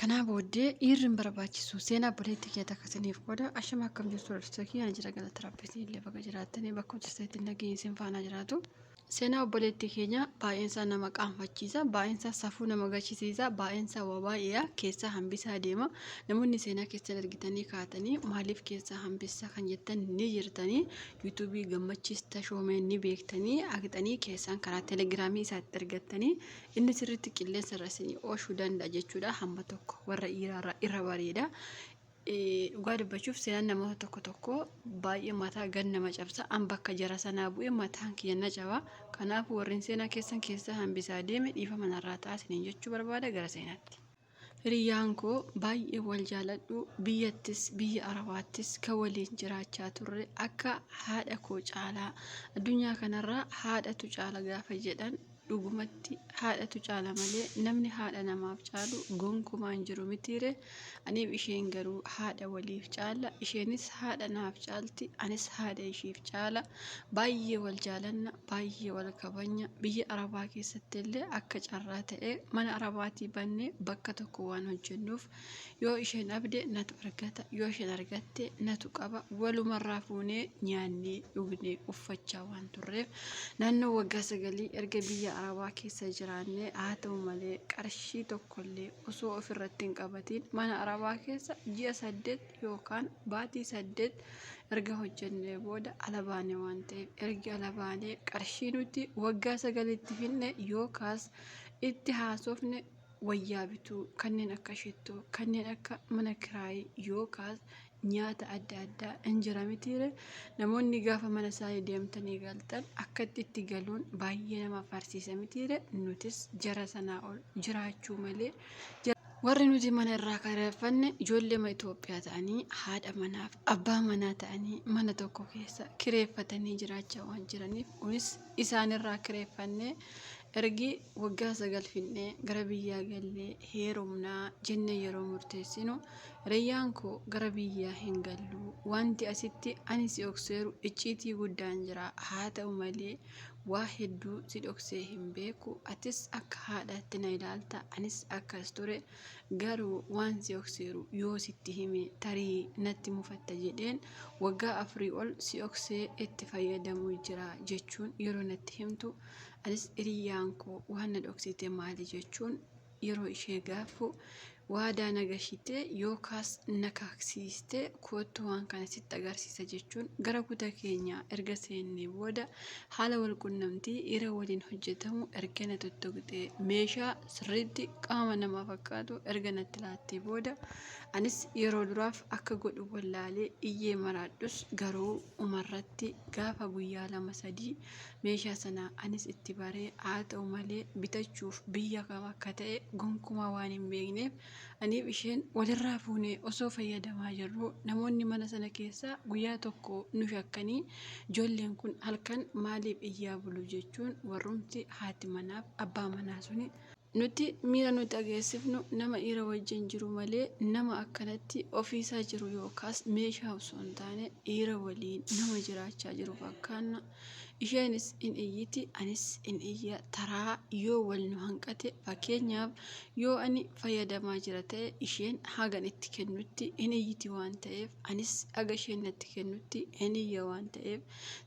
Kanaa booddee dhiirri hin barbaachisu. Seenaa obboleettii kee akkasiniif qooda ashama akkam jirtu hordoftoota kiyya jira galata rabbiitiin illee bakka jiraattanii bakka hojjettanitti nageenya isin faana jiraatu. Seenaa obboleettii keenya baay'eensaa nama qaanfachiisa, baay'eensaa safuu nama gashisiisa, baay'eensaa waa baay'ee keessaa hambisaa deema. Namoonni seenaa keessan argitanii kaatanii maaliif keessaa hambisaa kan jettan ni jirtanii. Yuutuubii gammachiista shoomee ni beektanii argitanii keessaan karaa teelegiraamii isaatti argattanii inni sirriitti qilleensa irra isinii oolchuu danda'a jechuudha. Hamma tokko warra dhiiraa irra bareeda. Dhugaa dubbachuuf seenaan namoota tokko tokko baay'ee mataa gad nama cabsa. An bakka jara sanaa bu'ee mataan kiyya na caba. Kanaafuu warreen seenaa keessaa hambisaa deeme dhiifama narraa taasisaniin jechuu barbaada gara seenaatti. Hiriyyaan koo baay'ee wal jaaladhu biyyattis biyya arabaattis kan waliin jiraachaa turre akka haadha koo caalaa addunyaa kanarraa haadhatu caala gaafa jedhan dhugumatti haadhatu caala malee namni haadha namaaf caalu gonkumaa hin jiru mitiire. Aniif isheen garuu haadha waliif caala, isheenis haadha naaf caalti, anis haadha ishiif caala. Baay'ee wal jaalanna, baay'ee wal kabajna. Biyya arabaa keessatti illee akka carraa ta'e mana arabaatii bannee bakka tokko waan hojjennuuf yoo isheen abde natu argata, yoo isheen argatte natu qaba. Walumarraa fuunee nyaannee dhugnee uffachaa waan turreef naannoo waggaa 9 erga biyya arabaa keessa jiraannee haa ta'u malee qarshii tokkollee osoo ofirratti hin qabatiin mana arabaa keessa ji'a 8 yookaan baatii 8 erga hojjennee booda alabaane waan ta'eef ergi alabaanee qarshii nuti waggaa 9tti finne yookaas itti haasofne wayyaa bituu kanneen akka shittoo kanneen akka mana kiraayii yookaas nyaata adda addaa hin jira mitiire. Namoonni gaafa mana isaanii deemtanii galtan akkatti itti galuun baay'ee nama farsiisa mitiire. Nutis jara sanaa ol jiraachuu malee warri nuti mana irraa kireeffanne ijoollee Itoophiyaa ta'anii haadha manaaf abbaa manaa ta'anii mana tokko keessa kireeffatanii jiraachaa waan jiraniif kunis isaanirraa kireeffannee ergi waggaa 9 finnee gara biyyaa gallee heerumnaa jenne yeroo murteessinu hiriyyaan koo gara biyyaa hin gallu wanti asitti ani si dhokseeru icciitii guddaan jira. Haa ta'u malee waa hedduu si dhoksee hin beeku. Atis akka haadhaatti na ilaalta, anis akkas ture. Garuu waan si dhokseeru yoo sitti hime tarii natti mufatta jedheen waggaa 4 ol si dhoksee itti fayyadamuu jira jechuun yeroo natti himtu anis hiriyyaan koo waan na dhoksite maali jechuun yeroo ishee gaafu waadaa nagashite yookaas nakaksiiste kootu waan kana sitti agarsiisa jechuun gara kutaa keenya erga seennee booda haala wal qunnamtii dhiira waliin hojjetamu erga na tottogtee meeshaa sirriitti qaama namaa fakkaatu erga natti laattee booda anis yeroo duraaf akka godhu wallaalee iyyee maraadhus garuu umarratti gaafa guyyaa 2-3 meeshaa sana anis itti baree haa ta'u malee bitachuuf biyya kam akka ta'e gonkumaa waan hin beekneef aniif isheen walirraa fuunee osoo fayyadamaa jirru namoonni mana sana keessa guyyaa tokko nu shakkanii ijoolleen kun halkan maaliif iyyaa bulu jechuun warrumti haati manaaf abbaa manaa suni nuti miira nuti ageessifnu nama dhiira wajjin jiru malee nama akkanatti ofiisaa jiru yookaas meeshaa osoo hin taane dhiira waliin nama jiraachaa jiru fakkaanna. Isheenis in iyyiti anis in iyya taraa yoo wal nu hanqate fakkeenyaaf yoo ani fayyadamaa jira ta'e isheen hagan itti kennutti in iyyiti waan ta'eef anis haga isheen natti kennutti in iyya waan ta'eef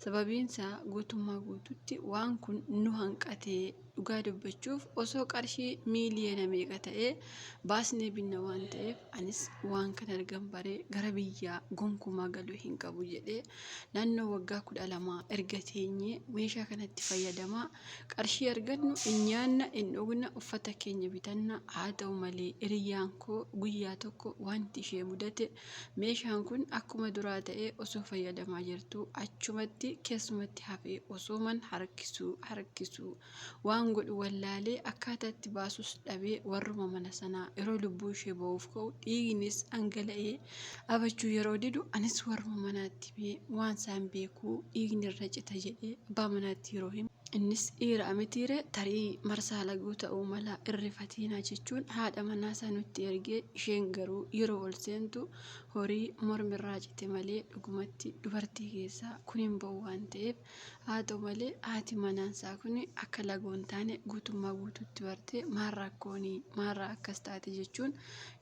sababiinsaa guutummaa guututti waan kun nu hanqatee dhugaa dubbachuuf osoo qarshii miiliyoona meeqa ta'ee baasnee binna waan ta'eef anis waan kana argan baree gara biyyaa gonkumaa galuu hin qabu jedhee naannoo waggaa 12 erga teenyee meeshaa kanatti fayyadamaa qarshii argannu in nyaanna in dhugna uffata keenya bitanna. Haa ta'u malee hiriyyaan koo guyyaa tokko wanti ishee mudate meeshaan kun akkuma duraa ta'ee osoo fayyadamaa jirtu achumatti keessumatti hafee osoo man harkisuu waan godhu wallaalee akkaataatti baasus dhabee warruma mana sanaa yeroo lubbuu ishee ba'uuf ka'u dhiignis dhangala'ee abachuu yeroo didu anis warruma manaatti bee waan isaan beekuu dhiigni irra cita jedhee abbaa manaatti yeroo himu innis dhiira amitiire tarii marsaa laguu ta'uu mala irrifatiinaa jechuun haadha manaa isaa nutti ergee isheen garuu yeroo ol seentu horii mormirraa cite malee dhugumatti dubartii keessaa kun hin ba'u waan ta'eef haa ta'u malee haati manaansaa kun akka lagoon taane guutummaa guutuutti bartee maal rakkoonii maarraa akkas taate jechuun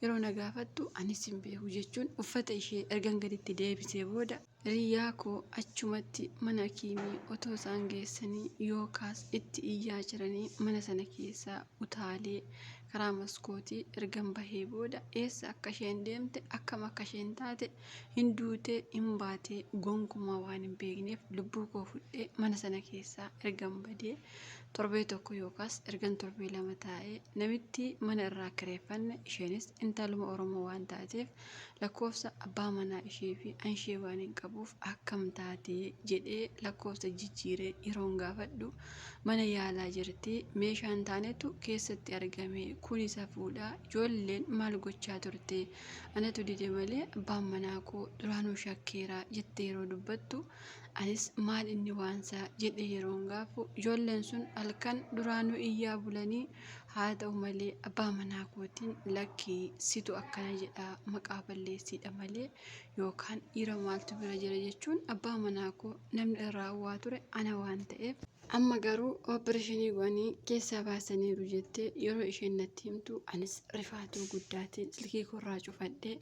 yeroo na gaafattu anis hin beeku jechuun uffata ishee ergan gaditti deebisee booda hiriyyaa koo achumatti mana kiimii otoo isaan geessanii yookaas itti iyyaa jiranii mana sana keessaa utaalee karaa maskootii ergan bahee booda eessa akka isheen deemte akkam akka isheen taate hin duutee hin baatee gonkumaa waan hin beekneef lubbuu koo fudhee mana sana keessaa ergan badee torbee tokko yookaas ergan torbee lama taa'ee namitti mana irraa kireeffanne isheenis intaluma Oromoo waan taateef lakkoofsa abbaa manaa ishee fi anshee waan hin qabuuf akkam taatee jedhee lakkoofsa jijjiiree yeroon gaafadhu mana yaalaa jirti meeshaan taanetu keessatti argame kun isa fuudhaa ijoolleen maal gochaa turte anatu dide malee abbaan manaa koo duraanuu shakkeeraa jettee yeroo dubbattu anis maal inni waansaa jedhee yeroon gaafu ijoolleen sun halkan duraanuu iyyaa bulanii haa ta'u malee abbaa manaa kootiin lakkii situ akkana jedhaa maqaa balleessiidha malee yookaan dhiira maaltu bira jira jechuun abbaa manaa koo namni irraa waa ture ana waan ta'eef amma garuu ooppereeshinii goonii keessaa baasaniiru jettee yeroo isheen natti himtu anis rifaatuu guddaatiin silkii korraa cufadhee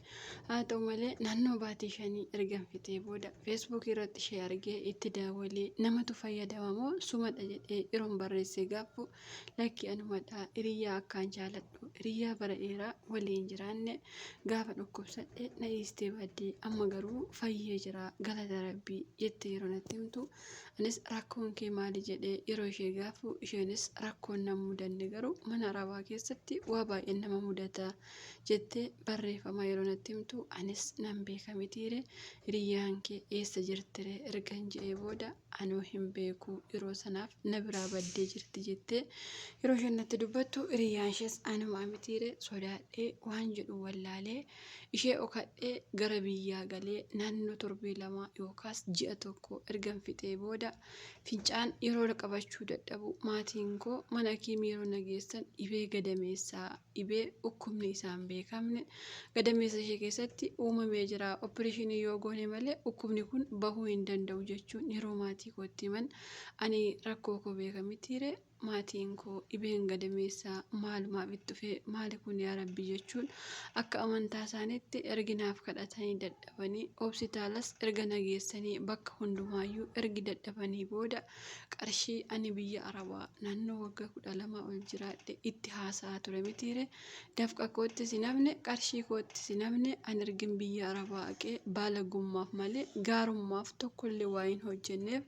haa ta'u malee naannoo baatii 5 ergan fixee booda feesbuukii irratti ishee argee itti daawwalee namatu fayyadama moo sumadha jedhee yeroon barreessee gaafu lakkii anumadhaa hiriyyaa akkaan jaaladhu hiriyyaa bara dheeraa waliin jiraanne gaafa dhukkubsadhee na dhiistee baddee amma garuu fayyee jira galata rabbii jettee yeroo natti himtu anis rakkoon kee maali jedhee yeroo ishee gaafu isheenis rakkoon nama mudanne garuu mana arabaa keessatti waa baay'ee nama mudata jettee barreeffama yeroo natti himtu anis nan beeka mitiire hiriyyaan kee eessa jirtire ergan jedhee booda anuu hin beeku yeroo sanaaf na biraa baddee jirti jettee yeroo isheen natti dubbattu hiriyyaan ishees anumaa mitiire sodaadhee waan jedhu wallaalee ishee okadhee gara biyyaa galee naannoo torbee 2 yookaas ji'a tokko ergan fixee booda fincaan yeroo qabachuu dadhabu maatiin koo mana kiimii yeroo nageessan dhibee gadameessaa dhibee dhukkubni isaan beekamne gadameessa ishee keessatti uumamee jira ooppereeshinii yoo goone malee dhukkubni kun bahuu hin danda'u jechuun yeroo maatii kootti himan ani rakkoo koo beeka mitiire maatiin koo dhibeen gadameessaa maalumaaf itti dhufee maali kun yaa rabbi jechuun akka amantaa isaaniitti erginaaf kadhatanii dadhabanii hospitaalas erga nageessanii bakka hundumaayyuu ergi dadhabanii booda qarshii ani biyya arabaa naannoo waggaa 12 ol jiraadhe itti haasa'aa ture mitiire dafqa kootti sinamne qarshii kootti sinamne ani ergin biyya arabaa haqee baala gummaaf malee gaarummaaf tokkollee waa hin hojjenneef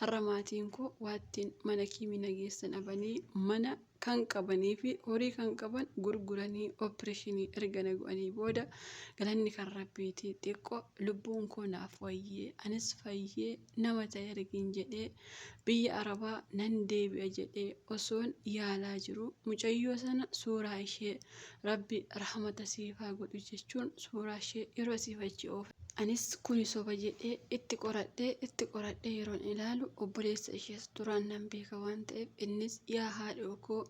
har'a maatiin koo waattiin mana kiimii nageessan abanii mana kan qabanii fi horii kan qaban gurguranii ooppereeshinii erga nago'anii booda galanni kan rabbiiti xiqqoo lubbuun koo naaf wayyee anis fayyee nama ta'e ergin jedhee biyya arabaa nan deebi'a jedhee osoon yaalaa jiru mucayyoo sana suuraa ishee rabbi rahmata siifaa godhu jechuun suuraa ishee yeroo siifachi oofe anis kuni soba jedhee itti qoradhee yeroon ilaalu obboleessa ishees duraan nan beeka waan ta'eef innis yaa haadhoo koo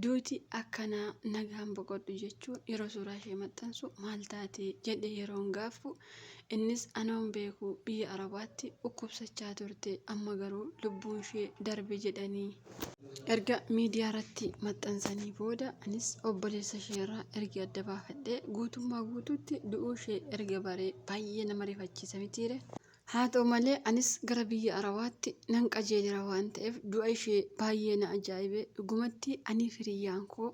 duuti akkanaa nagaan boqodhu jechuun yeroo suuraa ishee maxxansu maal taate jedhee yeroon gaafu innis anoon beeku biyya arabaatti dhukkubsachaa turte amma garuu lubbuun ishee darbe jedhanii erga miidiyaa irratti maxxansanii booda anis obboleessa isheerraa erga adda baafadhee guutummaa guutuutti du'uu ishee erga baree baay'ee nama rifachiisa mitiire haa ta'u malee anis gara biyya arabaatti nan qajeelira waan ta'eef du'a ishee baay'ee na ajaa'ibe dhugumatti ani hiriyyaan koo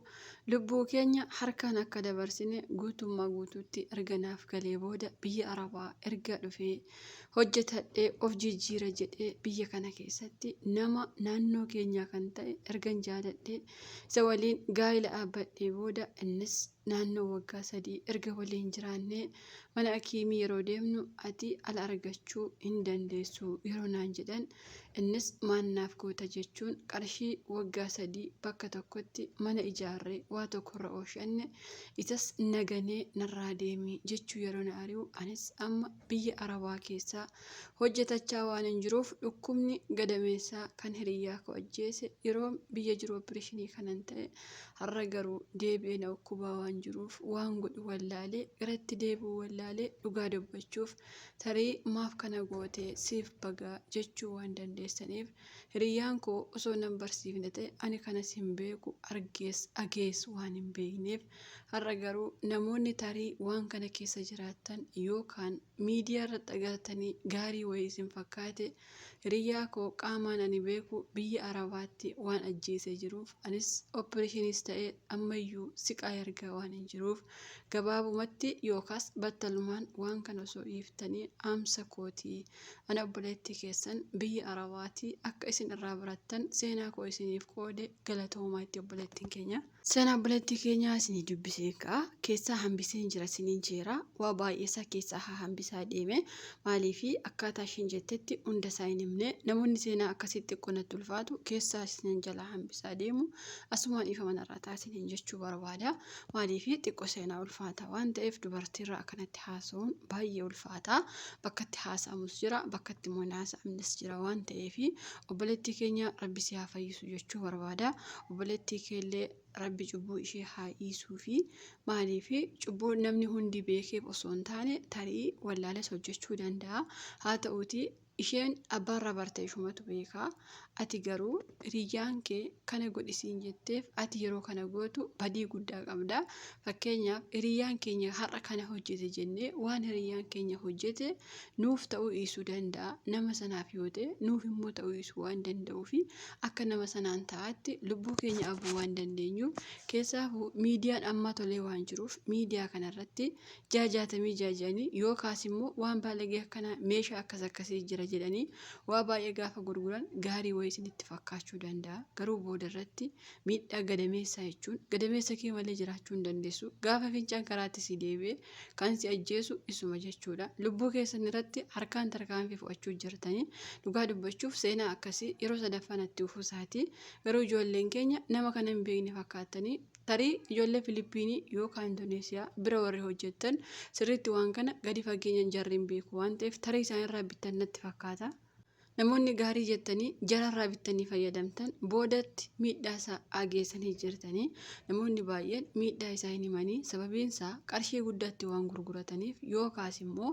lubbuu keenya harkaan akka dabarsine guutummaa guutuutti erga naaf galee booda biyya arabaa erga dhufee hojjetadhee of jijjiira jedhee biyya kana keessatti nama naannoo keenyaa kan ta'e ergan jaaladhee isa waliin gaa'ila dhaabbadhee booda innis naannoo waggaa 3 erga waliin jiraannee mana kiimii yeroo deemnu ati ala argachuu hin dandeessu yeroo naan jedhan innis maannaaf goota jechuun qarshii waggaa 3 bakka tokkotti mana ijaarree waa tokkorra ooshanne isas naganee narraa deemii jechuu yeroo na ari'u anis amma biyya arabaa keessaa hojjetachaa waan hin jiruuf dhukkubni gadameessaa kan hiriyyaa koo ajjeese yeroo biyya jiru ooppereeshinii kanan ta'e har'a garuu deebi'ee na dhukkubaa waan jiruuf waan godhu wallaalee garatti deebi'u wallaalee dhugaa dubbachuuf tarii maaf kana goote siif bagaa jechuu waan danda'e qulqulleessaniif hiriyyaan koo osoo nan barsiifne ta'e ani kanas hin beeku agees waan hin beekneef har'a garuu namoonni tarii waan kana keessa jiraattan yookaan miidiyaa irratti agartanii gaarii wayii isin fakkaate hiriyyaa koo qaamaan ani beeku biyya Arabaatti waan ajjeesee jiruuf anis opereeshiniis ta'e ammayyuu siqaa ergaa waan hin jiruuf gabaabumatti yookaas battalumaan waan kana osoo dhiiftanii amsa kootii ana obboleettii keessan biyya Arabaatti akka isin irraa barattan seenaa koo isiniif qoode galatoomaa itti obboleettiin keenya. Seenaa obboleettii keenyaa isinii dubbisee keessaa hambiseen jira isiniin jeera waa baay'eesaa keessaa hambisaa deeme maaliifi akkaataa ishiin jettetti hunda isaa hin himne namoonni seenaa akkasitti xiqqoonatti ulfaatu keessaa isiniin jalaa hambisaa deemu asumaan dhiifama narraa taasiniin jechuu barbaada maaliifi xiqqoo seenaa ulfaata waan ta'eef dubartiirraa akkanatti haasa'uun baay'ee ulfaata bakka itti haasa'amus jira bakka itti immoo haasa'amnes jira waan ta'eef obboleettii keenya rabbi si haa fayyisu jechuu barbaada obboleettii keellee rabbi cubbuu ishee haa dhiisuu fi maaliifi cubbuu namni hundi beekeef osoo hin taane tarii wallaales hojjechuu danda'a haa ta'uuti isheen abbaarraa barte ishumatu beekaa ati garuu hiriyyaan kee kana godhisiin jetteef ati yeroo kana gootu badii guddaa qabda fakkeenyaaf hiriyyaan keenya har'a kana hojjete jennee waan hiriyyaan keenya hojjete nuuf ta'uu dhiisuu danda'a nama sanaaf yoo ta'e nuuf immoo ta'uu dhiisuu waan danda'uu fi akka nama sanaan ta'atti lubbuu keenya abuu waan dandeenyuuf keessaafuu miidiyaan amma tolee waan jiruuf miidiyaa kanarratti jaajaatamii jaajanii yookaas immoo waan baalagee akkana meeshaa akkas akkasii jira jedhanii waa baay'ee gaafa gurguran gaarii wayii isinitti fakkaachuu danda'a garuu booda irratti miidhaa gadameessaa jechuun gadameessa kee malee jiraachuu hin dandeessu gaafa fincaan karaatti si deebi'e kan si ajjeesu isuma jechuudha lubbuu keessan irratti harkaan tarkaanfii fudhachuu jirtanii dhugaa dubbachuuf seenaa akkasii yeroo sadaffaan itti ufuusaati garuu ijoolleen keenya nama kana hin beekne fakkaatanii tarii ijoollee Filiippiinii yookaan Indoneesiyaa bira warri hojjettan sirriitti waan kana gadi fageenyaan jarri hin beeku waan ta'eef tarii isaan irraa bittan natti fakkaata. Namoonni gaarii jettanii jalarraa bittanii fayyadamtan boodatti miidhaa isaa ageessanii jirtanii namoonni baay'een miidhaa isaa hin himanii sababiin isaa qarshii guddaatti waan gurgurataniif yookaas immoo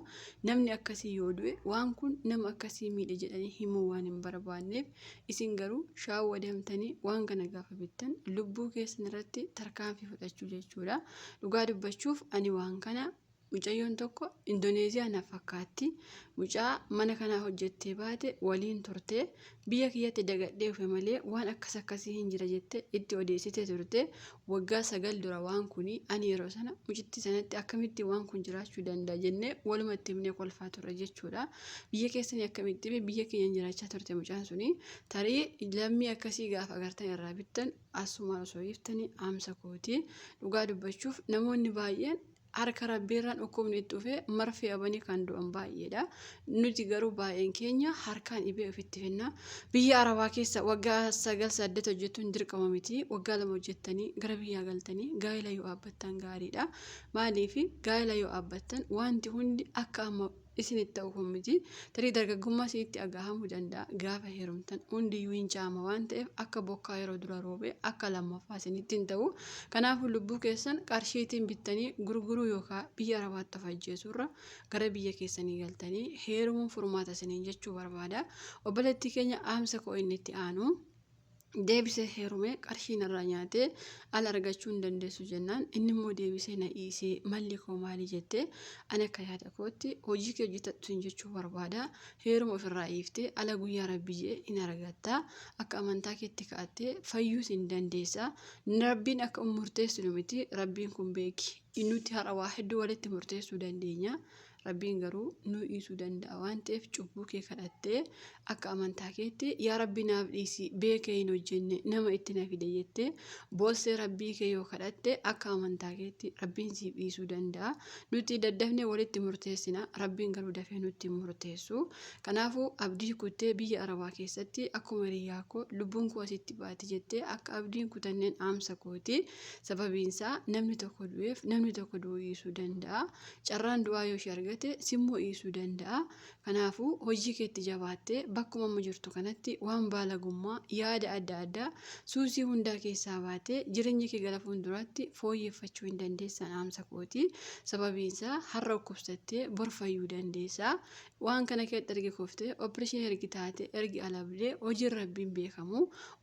namni akkasii yoo du'e waan kun nama akkasii miidhe jedhanii himuu waan hin barbaanneef isin garuu shaawwadamtanii waan kana gaafa bittan lubbuu keessan irratti tarkaanfii fudhachuu jechuudha dhugaa dubbachuuf ani waan kana mucayyoon tokko Indoneeziyaa na fakkaatti mucaa mana kanaa hojjettee baate waliin turte biyya kiyyatti dagadhee dhufe malee waan akkasii hin jira jette itti odeessitee turte waggaa 9 dura waan kuni ani yeroo sana mucitti sanatti akkamitti waan kun jiraachuu danda'a jennee walumatti himnee kolfaa turre jechuudha biyya keessanii akkamitti biyya keenya jiraachaa turte mucaan suni tarii lammii akkasii gaafa agartan irraa bittan asumaan osoo hiiftanii amsa kooti dhugaa dubbachuuf namoonni baay'een harka rabbiirraan dhukkubni itti dhufe marfee abanii kan du'an baay'eedha nuti garuu baay'een keenya harkaan dhibee ofitti finna biyya Arabaa keessa waggaa 9-8 hojjetuun dirqama miti waggaa 2 hojjettanii gara biyyaa galtanii gaa'ela yoo dhaabbattan gaariidha maaliif gaa'ela yoo dhaabbattan wanti hundi akka amma isinitti ta'u miti tarii dargaggummaa isinitti agahamuu danda'a gaafa heerumtan hundiyyuu hin caama waan ta'eef akka bokkaa yeroo dura roobe akka lammaffaa isinitti hin ta'u kanaafuu lubbuu keessan qarshiitiin bittanii gurguruu yookaan biyya Arabaatti of ajjeesurra gara biyya keessanii galtanii heerumuun furmaata isiniin jechuu barbaada obboleettii keenya aamsa koo inni itti aanu deebisee heerumee qarshii narraa nyaatee ala argachuu hin dandeessu jennaan inni immoo deebisee na dhiisee malli koo maali jettee ani akka yaada kootti hojii kee hojjetattu hin jechuu barbaada heeruma ofirraa dhiiftee ala guyyaa rabbiyyee hin argatta akka amantaa keetti ka'attee fayyuus hin dandeessa rabbiin akka murteessu miti rabbiin kun beeki nuti har'a waa hedduu walitti murteessuu dandeenya rabbiin garuu nu dhiisuu danda'a waan ta'eef cubbuu kee kadhattee akka amantaa keetti yaa rabbi naaf dhiisi beekee hin hojjenne nama itti na fide jettee boossee rabbii kee yoo kadhatte akka amantaa keetti rabbiin siif dhiisuu danda'a nuti daddafnee walitti murteessina rabbiin garuu dafee nutti murteessu kanaafuu abdii kuttee biyya Arabaa keessatti akkuma hiriyaa koo lubbuun koo asitti baati jettee akka abdiin kutanneen aamsa kooti sababiinsaa namni tokko du'eef namni tokko du'uu dhiisuu danda'a carraan du'aa yoo ishee argate simmoo dhiisuu danda'a. Kanaafuu hojii keetti jabaattee bakkuma amma jirtu kanatti waan baalagummaa yaada adda addaa suusii hundaa keessaa baatee jireenya kee gara fuulduraatti fooyyeffachuu hin dandeessan dhaamsa kooti. Sababiin isaa har'a dhukkubsattee bor fayyuu dandeessa. Waan kana keessatti ergi kuftee opereeshinii ergi taate ergi alabdee hojiin rabbiin beekamu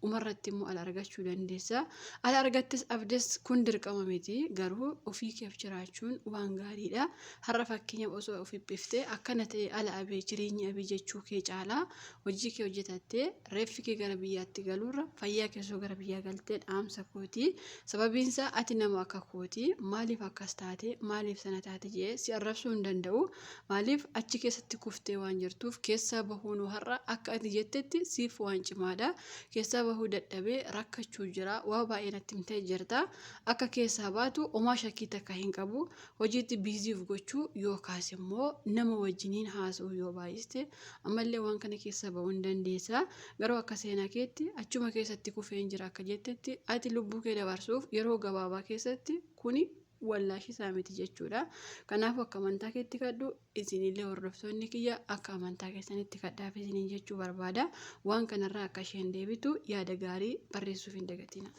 umarratti immoo ala argachuu dandeessa. Ala argattes abdes kun dirqama miti garuu ofii keef jiraachuun waan gaariidha. Har'a fakkeenya osoo ofii biftee akkana ta'e ala abee jireenya abee jechuu kee caalaa hojii kee hojjetattee reeffi kee gara biyyaatti galuurra fayyaa keessoo gara biyyaa galtee dhaamsa kooti. Sababiin isaa ati nama akka kooti maaliif akkas taate maaliif sana taate jee si arrabsuu hin danda'u. Maaliif achi keessatti kuftee waan jirtuuf keessaa bahuun har'a akka ati jettetti siif waan cimaadha. Keessaa bahuu dadhabee rakkachuu jira waa baay'ee natti himtee jirta. Akka keessaa baatu homaa shakkii takka hin qabu. Hojiitti biiziif gochuu yookaas immoo nama wajjiniin haasa'uu yoo baay'iste ammallee waan kana keessaa bahuu hin dandeessa. Garuu akka seenaa keetti achuma keessatti kufee hin jira akka jettetti ati lubbuu kee dabarsuuf yeroo gabaabaa keessatti kuni wallaashi isaa miti jechuudha. Kanaafuu akka amantaa keetti kadhu isinillee hordoftoonni kiyya akka amantaa keessanitti kadhaaf isiniin jechuu barbaada. Waan kanarraa akka isheen deebitu yaada gaarii barreessuuf hin dagatina.